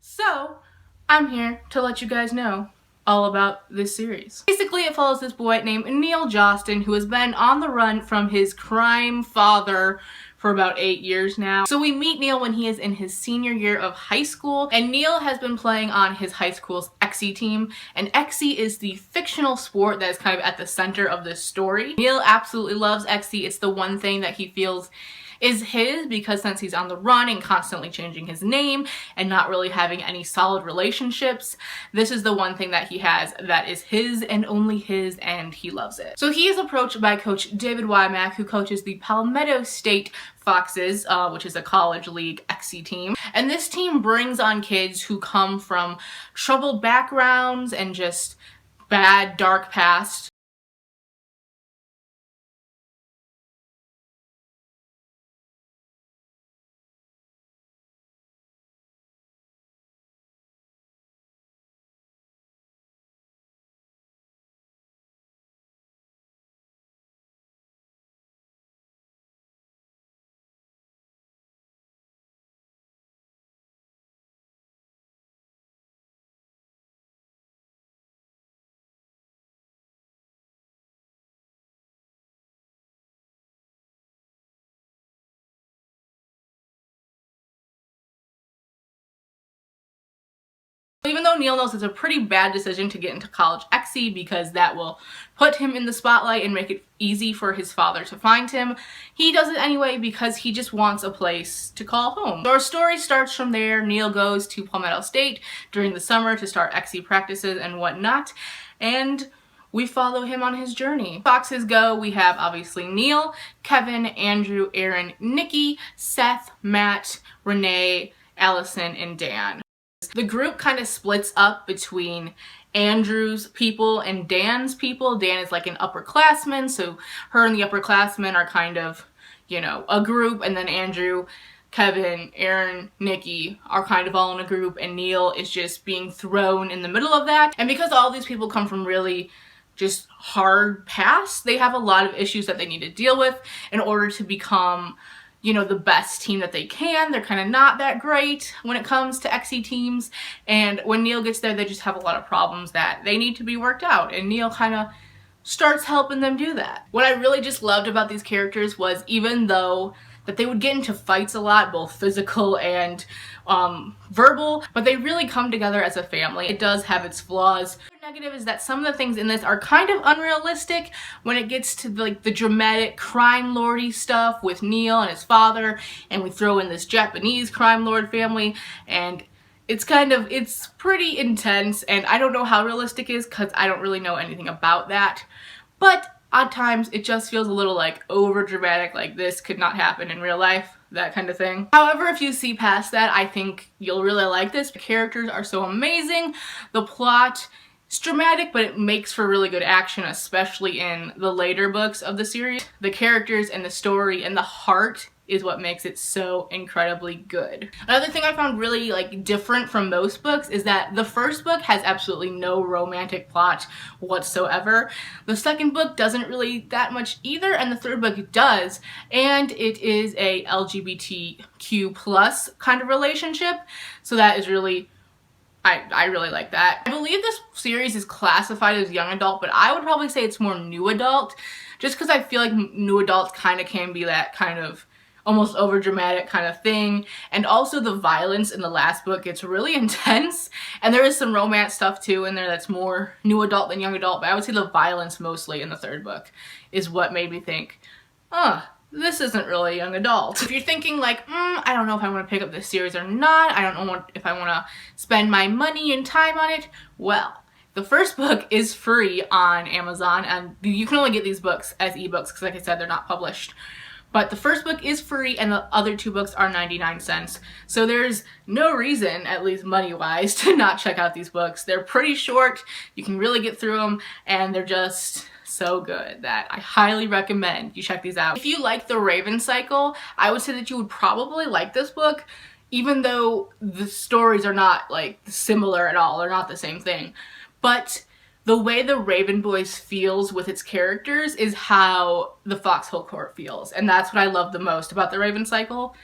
So, I'm here to let you guys know all about this series. Basically, it follows this boy named Neil Jostin who has been on the run from his crime father for about 8 years now. So we meet Neil when he is in his senior year of high school, and Neil has been playing on his high school's Exy team, and Exy is the fictional sport that is kind of at the center of this story. Neil absolutely loves Exy. It's the one thing that he feels is his, because since he's on the run and constantly changing his name and not really having any solid relationships, this is the one thing that he has that is his and only his, and he loves it. So he is approached by Coach David Wymack, who coaches the Palmetto State Foxes, which is a college league Exy team. And this team brings on kids who come from troubled backgrounds and just bad, dark past. Even though Neil knows it's a pretty bad decision to get into college Exy because that will put him in the spotlight and make it easy for his father to find him, he does it anyway because he just wants a place to call home. So our story starts from there. Neil goes to Palmetto State during the summer to start Exy practices and whatnot, and we follow him on his journey. Foxes go, we have obviously Neil, Kevin, Andrew, Aaron, Nikki, Seth, Matt, Renee, Allison, and Dan. The group kind of splits up between Andrew's people and Dan's people. Dan is like an upperclassman, so her and the upperclassmen are kind of, you know, a group, and then Andrew, Kevin, Aaron, Nikki are kind of all in a group, and Neil is just being thrown in the middle of that. And because all these people come from really just hard pasts, they have a lot of issues that they need to deal with in order to become, you know, the best team that they can. They're kind of not that great when it comes to Exy teams, and when Neil gets there, they just have a lot of problems that they need to be worked out, and Neil kind of starts helping them do that. What I really just loved about these characters was, even though that they would get into fights a lot, both physical and verbal, but they really come together as a family. It does have its flaws. The negative is that some of the things in this are kind of unrealistic when it gets to the dramatic crime lordy stuff with Neil and his father, and we throw in this Japanese crime lord family, and it's pretty intense, and I don't know how realistic it is because I don't really know anything about that, but at times it just feels a little like over dramatic, like this could not happen in real life, that kind of thing. However, if you see past that, I think you'll really like this. The characters are so amazing. The plot is dramatic, but it makes for really good action, especially in the later books of the series. The characters and the story and the heart is what makes it so incredibly good. Another thing I found really different from most books is that the first book has absolutely no romantic plot whatsoever. The second book doesn't really that much either, and the third book does, and it is a LGBTQ plus kind of relationship, so that is really, I really like that. I believe this series is classified as young adult, but I would probably say it's more new adult, just because I feel like new adults kind of can be that kind of almost over dramatic kind of thing. And also the violence in the last book gets really intense, and there is some romance stuff too in there that's more new adult than young adult, but I would say the violence mostly in the third book is what made me think, this isn't really young adult. If you're thinking like, I don't know if I want to pick up this series or not, I don't know if I want to spend my money and time on it, well, the first book is free on Amazon, and you can only get these books as ebooks because, like I said, they're not published. But the first book is free, and the other two books are 99 cents. So there's no reason, at least money-wise, to not check out these books. They're pretty short, you can really get through them, and they're just so good that I highly recommend you check these out. If you like the Raven Cycle, I would say that you would probably like this book, even though the stories are not similar at all. They're not the same thing. But the way the Raven Boys feels with its characters is how the Foxhole Court feels, and that's what I love the most about the Raven Cycle.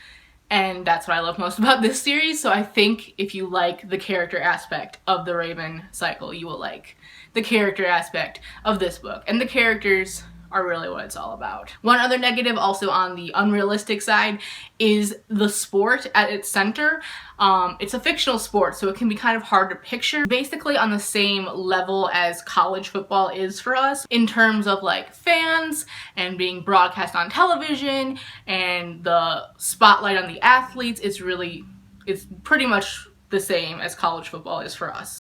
And that's what I love most about this series. So I think if you like the character aspect of the Raven cycle, you will like the character aspect of this book. And the characters are really what it's all about. One other negative, also on the unrealistic side, is the sport at its center. It's a fictional sport, so it can be kind of hard to picture. Basically on the same level as college football is for us in terms of like fans and being broadcast on television and the spotlight on the athletes. It's pretty much the same as college football is for us.